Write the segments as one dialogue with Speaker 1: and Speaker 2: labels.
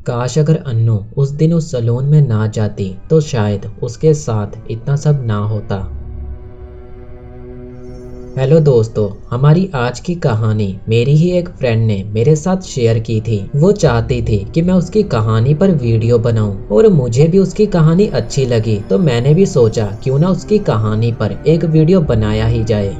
Speaker 1: काश अगर अन्नू उस दिन उस सैलून में ना जाती तो शायद उसके साथ इतना सब ना होता। हेलो दोस्तों, हमारी आज की कहानी मेरी ही एक फ्रेंड ने मेरे साथ शेयर की थी। वो चाहती थी कि मैं उसकी कहानी पर वीडियो बनाऊं और मुझे भी उसकी कहानी अच्छी लगी तो मैंने भी सोचा क्यों ना उसकी कहानी पर एक वीडियो बनाया ही जाए।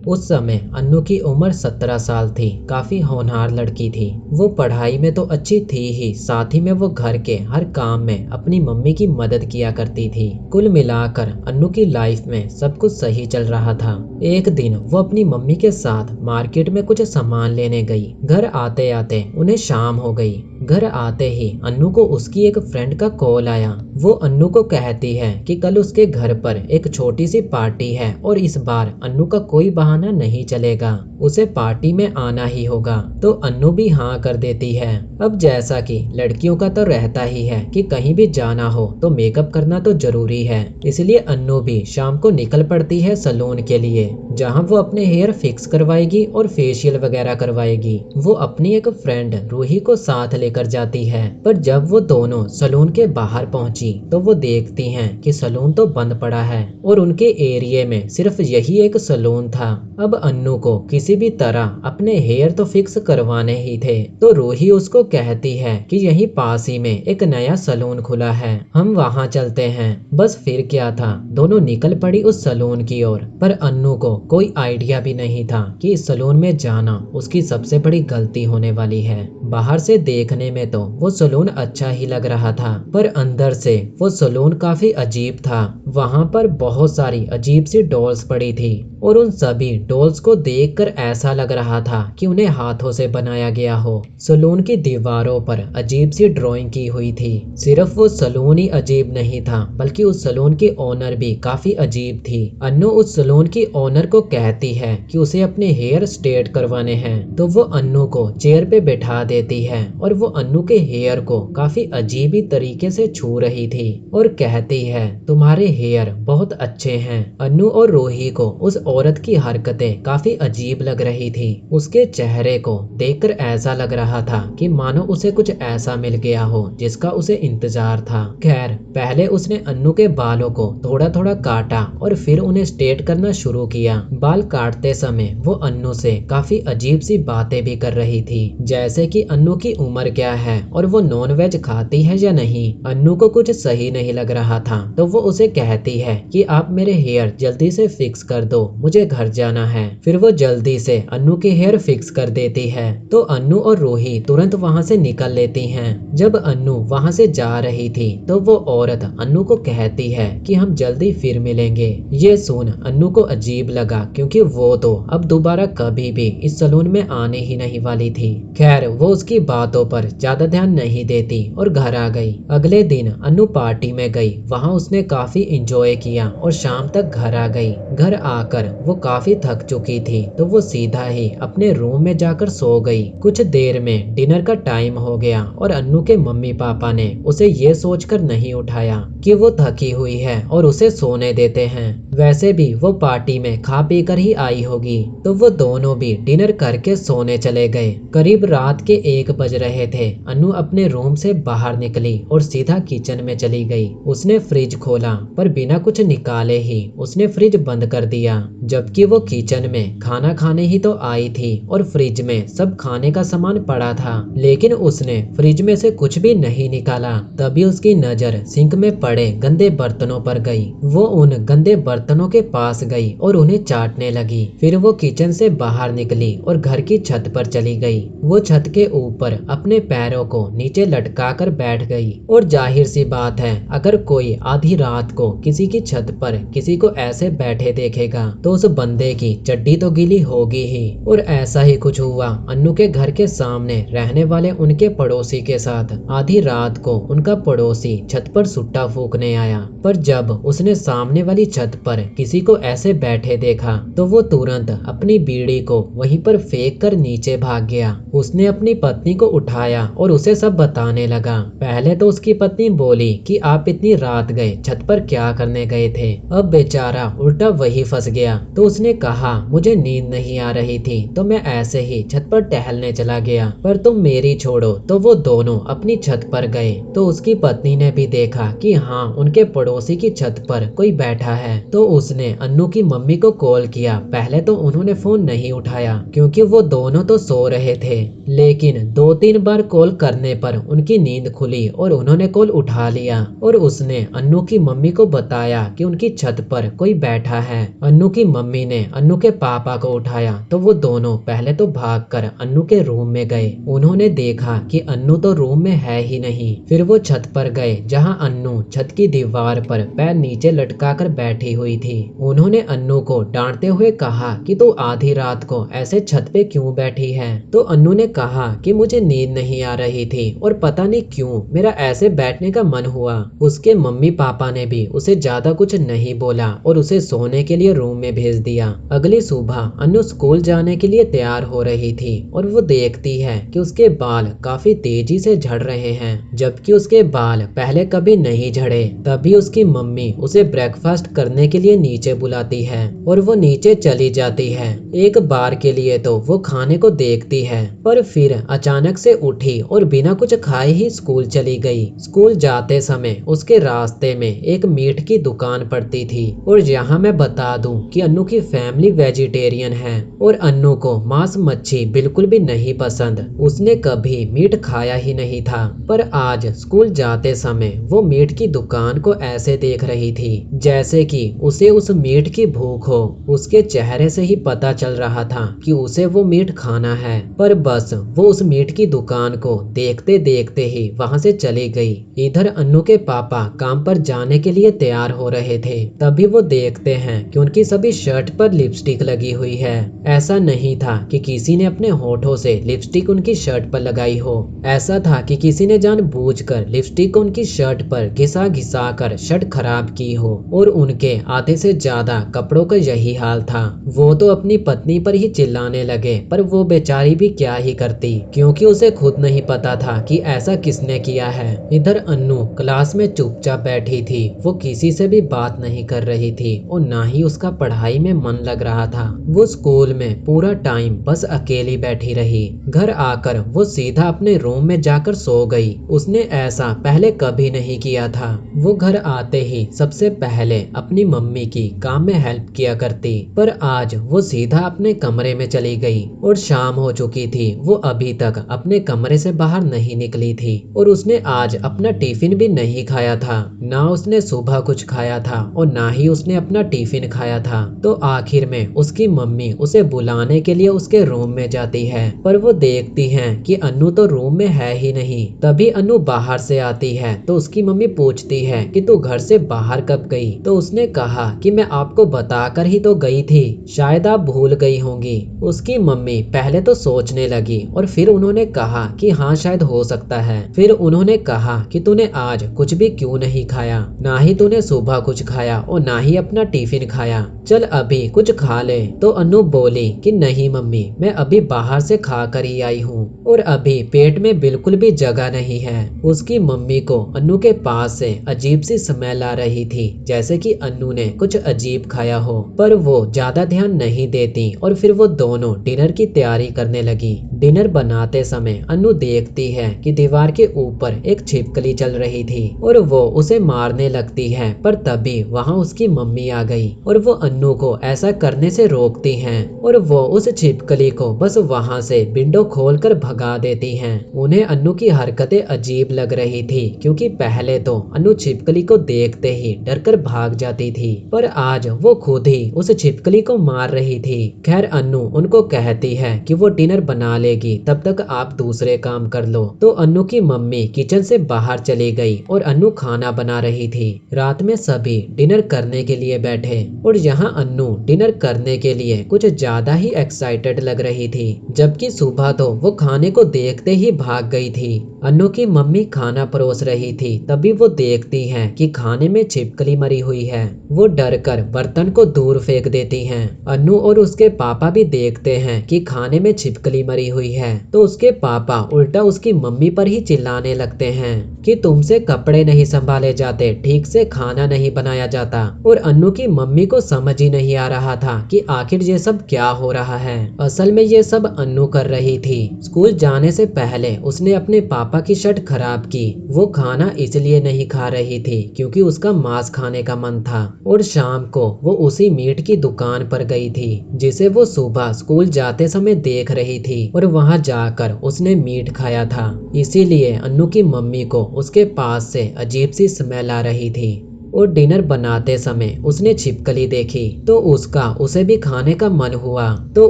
Speaker 1: उस समय अन्नू की उम्र 17 साल थी। काफी होनहार लड़की थी। वो पढ़ाई में तो अच्छी थी ही, साथ ही में वो घर के हर काम में अपनी मम्मी की मदद किया करती थी। कुल मिलाकर अन्नू की लाइफ में सब कुछ सही चल रहा था। एक दिन वो अपनी मम्मी के साथ मार्केट में कुछ सामान लेने गई। घर आते आते उन्हें शाम हो गई। घर आते ही अन्नू को उसकी एक फ्रेंड का कॉल आया। वो अन्नू को कहती है कि कल उसके घर पर एक छोटी सी पार्टी है और इस बार अन्नू का कोई बहाना नहीं चलेगा, उसे पार्टी में आना ही होगा। तो अन्नू भी हाँ कर देती है। अब जैसा कि लड़कियों का तो रहता ही है कि कहीं भी जाना हो तो मेकअप करना तो जरूरी है, इसलिए अन्नू भी शाम को निकल पड़ती है सैलून के लिए, जहां वो अपने हेयर फिक्स करवाएगी और फेशियल वगैरह करवाएगी। वो अपनी एक फ्रेंड रूही को साथ लेकर जाती है। पर जब वो दोनों सैलून के बाहर पहुंची तो वो देखती हैं कि सैलून तो बंद पड़ा है और उनके एरिया में सिर्फ यही एक सैलून था। अब अन्नू को किसी भी तरह अपने हेयर तो फिक्स करवाने ही थे, तो रूही उसको कहती है कि यही पास ही में एक नया सैलून खुला है, हम वहां चलते हैं। बस फिर क्या था, दोनों निकल पड़ी उस सैलून की ओर। पर अन्नू को कोई आइडिया भी नहीं था कि इस सैलून में जाना उसकी सबसे बड़ी गलती होने वाली है। बाहर से देखने में तो वो सैलून अच्छा ही लग रहा था, पर अंदर से वो सैलून काफी अजीब था। वहां पर बहुत सारी अजीब सी डॉल्स पड़ी थी और उन सभी डॉल्स को देखकर ऐसा लग रहा था कि उन्हें हाथों से बनाया गया हो। सैलून की दीवारों पर अजीब सी ड्राइंग की हुई थी। सिर्फ वो सैलून ही अजीब नहीं था बल्कि उस सैलून की ओनर भी काफी अजीब थी। अन्नू उस सैलून की ओनर को कहती है कि उसे अपने हेयर स्ट्रेट करवाने हैं, तो वो अन्नू को चेयर पे बैठा देती है और वो अन्नू के हेयर को काफी अजीब ही तरीके से छू रही थी और कहती है तुम्हारे हेयर बहुत अच्छे हैं। अन्नू और रूही को उस औरत की हरकतें काफी अजीब लग रही थी। उसके चेहरे को देखकर ऐसा लग रहा था कि मानो उसे कुछ ऐसा मिल गया हो जिसका उसे इंतजार था। खैर, पहले उसने अन्नू के बालों को थोड़ा थोड़ा काटा और फिर उन्हें स्ट्रेट करना शुरू किया। बाल काटते समय वो अन्नू से काफी अजीब सी बातें भी कर रही थी, जैसे कि अन्नू की उम्र क्या है और वो नॉन वेज खाती है या नहीं। अन्नू को कुछ सही नहीं लग रहा था तो वो उसे कहती है कि आप मेरे हेयर जल्दी से फिक्स कर दो, मुझे घर जाना है। फिर वो जल्दी से अन्नू के हेयर फिक्स कर देती है तो अन्नू और रूही तुरंत वहां से निकल लेती हैं। जब अन्नू वहां से जा रही थी तो वो औरत अन्नू को कहती है कि हम जल्दी फिर मिलेंगे। ये सुन अन्नू को अजीब लगा क्योंकि वो तो अब दोबारा कभी भी इस सैलून में आने ही नहीं वाली थी। खैर, वो उसकी बातों पर ज्यादा ध्यान नहीं देती और घर आ गई। अगले दिन अन्नू पार्टी में गई। वहां उसने काफी इंजॉय किया और शाम तक घर आ गई। घर आकर वो काफी थक चुकी थी तो वो सीधा ही अपने रूम में जाकर सो गई। कुछ देर में डिनर का टाइम हो गया और अन्नू के मम्मी पापा ने उसे ये सोचकर नहीं उठाया कि वो थकी हुई है और उसे सोने देते हैं। वैसे भी वो पार्टी में खा पी कर ही आई होगी, तो वो दोनों भी डिनर करके सोने चले गए। करीब रात के 1 बज रहे थे। अन्नू अपने रूम से बाहर निकली और सीधा किचन में चली गई। उसने फ्रिज खोला पर बिना कुछ निकाले ही उसने फ्रिज बंद कर दिया, जबकि वो किचन में खाना खाने ही तो आई थी और फ्रिज में सब खाने का सामान पड़ा था। लेकिन उसने फ्रिज में से कुछ भी नहीं निकाला। तभी उसकी नजर सिंक में पड़े गंदे बर्तनों पर गई। वो उन गंदे बर्तनों के पास गई और उन्हें चाटने लगी। फिर वो किचन से बाहर निकली और घर की छत पर चली गई। वो छत के ऊपर अपने पैरों को नीचे लटका कर बैठ गई और जाहिर सी बात है, अगर कोई आधी रात को किसी की छत पर किसी को ऐसे बैठे देखेगा तो उस बंदे की चड्डी तो गीली होगी ही। और ऐसा ही कुछ हुआ अन्नू के घर के सामने रहने वाले उनके पड़ोसी के साथ। आधी रात को उनका पड़ोसी छत पर सुट्टा फूकने आया, पर जब उसने सामने वाली छत पर किसी को ऐसे बैठे देखा तो वो तुरंत अपनी बीड़ी को वहीं पर फेंक कर नीचे भाग गया। उसने अपनी पत्नी को उठाया और उसे सब बताने लगा। पहले तो उसकी पत्नी बोली कि आप इतनी रात गए छत पर क्या क्या करने गए थे। अब बेचारा उल्टा वही फंस गया। तो उसने कहा मुझे नींद नहीं आ रही थी तो मैं ऐसे ही छत पर टहलने चला गया, पर तुम मेरी छोड़ो। तो वो दोनों अपनी छत पर गए तो उसकी पत्नी ने भी देखा कि हाँ उनके पड़ोसी की छत पर कोई बैठा है। तो उसने अन्नू की मम्मी को कॉल किया। पहले तो उन्होंने फोन नहीं उठाया क्योंकि वो दोनों तो सो रहे थे, लेकिन 2-3 बार कॉल करने पर उनकी नींद खुली और उन्होंने कॉल उठा लिया और उसने अन्नू की मम्मी को बताया कि उनकी छत पर कोई बैठा है। अन्नू की मम्मी ने अन्नू के पापा को उठाया तो वो दोनों पहले तो भागकर अन्नू के रूम में गए। उन्होंने देखा कि अन्नू तो रूम में है ही नहीं। फिर वो छत पर गए जहां अन्नू छत की दीवार पर पैर नीचे लटकाकर बैठी हुई थी। उन्होंने अन्नू को डांटते हुए कहा कि तू आधी रात को ऐसे छत पे क्यों बैठी है। तो अन्नू ने कहा कि मुझे नींद नहीं आ रही थी और पता नहीं क्यों मेरा ऐसे बैठने का मन हुआ। उसके मम्मी पापा ने भी उसे ज्यादा कुछ नहीं बोला और उसे सोने के लिए रूम में भेज दिया। अगली सुबह अन्नू स्कूल जाने के लिए तैयार हो रही थी और वो देखती है कि उसके बाल काफी तेजी से झड़ रहे हैं, जबकि उसके बाल पहले कभी नहीं झड़े। तभी उसकी मम्मी उसे ब्रेकफास्ट करने के लिए नीचे बुलाती है और वो नीचे चली जाती है। एक बार के लिए तो वो खाने को देखती है, पर फिर अचानक से उठी और बिना कुछ खाए ही स्कूल चली गई। स्कूल जाते समय उसके रास्ते में एक मीट की दुकान पड़ती थी और यहाँ मैं बता दूं कि अन्नू की फैमिली वेजिटेरियन है और अन्नू को मांस मच्छी बिल्कुल भी नहीं पसंद। उसने कभी मीट खाया ही नहीं था, पर आज स्कूल जाते समय वो मीट की दुकान को ऐसे देख रही थी जैसे कि उसे उस मीट की भूख हो। उसके चेहरे से ही पता चल रहा था कि उसे वो मीट खाना है, पर बस वो उस मीट की दुकान को देखते देखते ही वहां से चली गई। इधर अन्नू के पापा काम पर जाने के लिए तैयार हो रहे थे। तभी वो देखते हैं कि उनकी सभी शर्ट पर लिपस्टिक लगी हुई है। ऐसा नहीं था कि किसी ने अपने होठों से लिपस्टिक उनकी शर्ट पर लगाई हो, ऐसा था कि किसी ने जानबूझकर लिपस्टिक को उनकी शर्ट पर घिसा घिसा कर शर्ट खराब की हो। और उनके आधे से ज्यादा कपड़ों का यही हाल था। वो तो अपनी पत्नी पर ही चिल्लाने लगे, पर वो बेचारी भी क्या ही करती क्योंकि उसे खुद नहीं पता था कि ऐसा किसने किया है। इधर अन्नू क्लास में चुपचाप बैठी थी। वो किसी से भी बात नहीं कर रही थी और ना ही उसका पढ़ाई में मन लग रहा था। वो स्कूल में पूरा टाइम बस अकेली बैठी रही। घर आकर वो सीधा अपने रूम में जाकर सो गई। उसने ऐसा पहले कभी नहीं किया था। वो घर आते ही सबसे पहले अपनी मम्मी की काम में हेल्प किया करती, पर आज वो सीधा अपने कमरे में चली गई और शाम हो चुकी थी। वो अभी तक अपने कमरे से बाहर नहीं निकली थी और उसने आज अपना टिफिन भी नहीं खाया था। ना उसने सुबह कुछ खाया था और ना ही उसने अपना टिफिन खाया था। तो आखिर में उसकी मम्मी उसे बुलाने के लिए उसके रूम में जाती है, पर वो देखती है कि अन्नू तो रूम में है ही नहीं। तभी अन्नू बाहर से आती है तो उसकी मम्मी पूछती है कि तू घर से बाहर कब गई। तो उसने कहा कि मैं आपको बताकर ही तो गई थी, शायद आप भूल गई होंगी। उसकी मम्मी पहले तो सोचने लगी और फिर उन्होंने कहा कि हाँ शायद हो सकता है। फिर उन्होंने कहा कि तूने आज कुछ भी क्यों नहीं खाया, ना ही तूने सुबह कुछ खाया और ना ही अपना टिफिन खाया, चल अभी कुछ खा ले। तो अन्नू बोली कि नहीं मम्मी, मैं अभी बाहर से खा कर ही आई हूँ और अभी पेट में बिल्कुल भी जगह नहीं है। उसकी मम्मी को अन्नू के पास से अजीब सी स्मेल आ रही थी, जैसे कि अन्नू ने कुछ अजीब खाया हो, पर वो ज्यादा ध्यान नहीं देती और फिर वो दोनों डिनर की तैयारी करने लगी। डिनर बनाते समय अन्नू देखती है कि दीवार के ऊपर एक छिपकली चल रही थी और वो उसे मारने लगती है, पर तभी वहाँ उसकी मम्मी आ गई और वो अन्नू को ऐसा करने से रोकती हैं और वो उस छिपकली को बस वहाँ से विंडो खोलकर भगा देती हैं। उन्हें अन्नू की हरकतें अजीब लग रही थी क्योंकि पहले तो अन्नू छिपकली को देखते ही डरकर भाग जाती थी, पर आज वो खुद ही उस छिपकली को मार रही थी। खैर अन्नू उनको कहती है कि वो डिनर बना लेगी, तब तक आप दूसरे काम कर लो। तो अन्नू की मम्मी किचन से बाहर चली गई और अन्नू खाना बना रही थी। रात में सभी डिनर करने के लिए बैठे और यहाँ अन्नू डिनर करने के लिए कुछ ज्यादा ही एक्साइटेड लग रही थी, जबकि सुबह तो वो खाने को देखते ही भाग गई थी। अन्नू की मम्मी खाना परोस रही थी, तभी वो देखती हैं कि खाने में छिपकली मरी हुई है। वो डर कर बर्तन को दूर फेंक देती हैं। अन्नू और उसके पापा भी देखते हैं कि खाने में छिपकली मरी हुई है, तो उसके पापा उल्टा उसकी मम्मी पर ही चिल्लाने लगते हैं कि तुमसे कपड़े नहीं संभाले जाते, ठीक से खाना नहीं बनाया जाता और अन्नू की मम्मी को समझ ही नहीं आ रहा था कि आखिर ये सब क्या हो रहा है। असल में ये सब अन्नू कर रही थी। स्कूल जाने से पहले उसने अपने पापा की शर्ट खराब की। वो खाना इसलिए नहीं खा रही थी क्योंकि उसका मांस खाने का मन था और शाम को वो उसी मीट की दुकान पर गई थी जिसे वो सुबह स्कूल जाते समय देख रही थी और वहां जाकर उसने मीट खाया था। इसीलिए अन्नू की मम्मी को उसके पास से अजीब सी स्मेल आ रही थी और डिनर बनाते समय उसने छिपकली देखी तो उसका उसे भी खाने का मन हुआ तो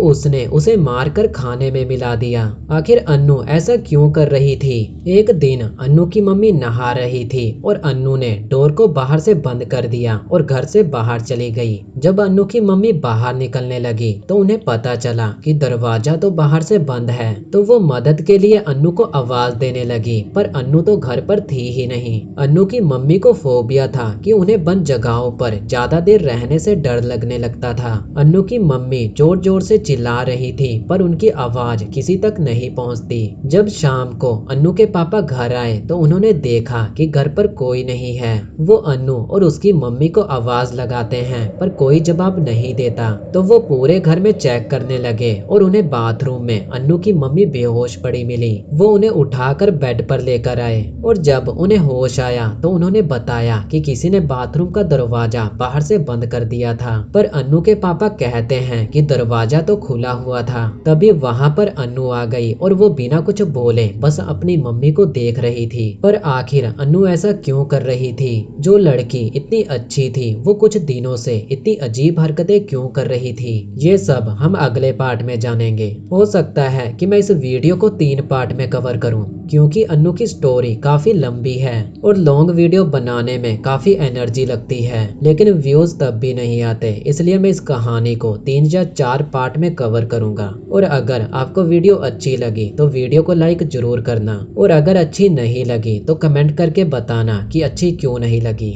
Speaker 1: उसने उसे मारकर खाने में मिला दिया। आखिर अन्नू ऐसा क्यों कर रही थी? एक दिन अन्नू की मम्मी नहा रही थी और अन्नू ने डोर को बाहर से बंद कर दिया और घर से बाहर चली गई। जब अन्नू की मम्मी बाहर निकलने लगी तो उन्हें पता चला कि दरवाजा तो बाहर से बंद है, तो वो मदद के लिए अन्नू को आवाज देने लगी पर अन्नू तो घर पर थी ही नहीं। अन्नू की मम्मी को फोबिया था कि उन्हें बंद जगहों पर ज्यादा देर रहने से डर लगने लगता था। अन्नू की मम्मी जोर जोर से चिल्ला रही थी पर उनकी आवाज किसी तक नहीं पहुंचती। जब शाम को अन्नू के पापा घर आए तो उन्होंने देखा कि घर पर कोई नहीं है। वो अन्नू और उसकी मम्मी को आवाज लगाते हैं पर कोई जवाब नहीं देता, तो वो पूरे घर में चेक करने लगे और उन्हें बाथरूम में अन्नू की मम्मी बेहोश पड़ी मिली। वो उन्हें उठाकर बेड पर लेकर आए और जब उन्हें होश आया तो उन्होंने बताया कि किसी ने बाथरूम का दरवाजा बाहर से बंद कर दिया था। पर अन्नू के पापा कहते हैं कि दरवाजा तो खुला हुआ था। तभी वहाँ पर अन्नू आ गई और वो बिना कुछ बोले बस अपनी मम्मी को देख रही थी। पर आखिर अन्नू ऐसा क्यों कर रही थी? जो लड़की इतनी अच्छी थी वो कुछ दिनों से इतनी अजीब हरकतें क्यों कर रही थी? ये सब हम अगले पार्ट में जानेंगे। हो सकता है कि मैं इस वीडियो को 3 पार्ट में कवर करूं क्योंकि अन्नू की स्टोरी काफी लंबी है और लॉन्ग वीडियो बनाने में काफी एनर्जी लगती है, लेकिन व्यूज तब भी नहीं आते। इसलिए मैं इस कहानी को 3 या 4 पार्ट में कवर करूंगा। और अगर आपको वीडियो अच्छी लगी तो वीडियो को लाइक जरूर करना और अगर अच्छी नहीं लगी तो कमेंट करके बताना कि अच्छी क्यों नहीं लगी।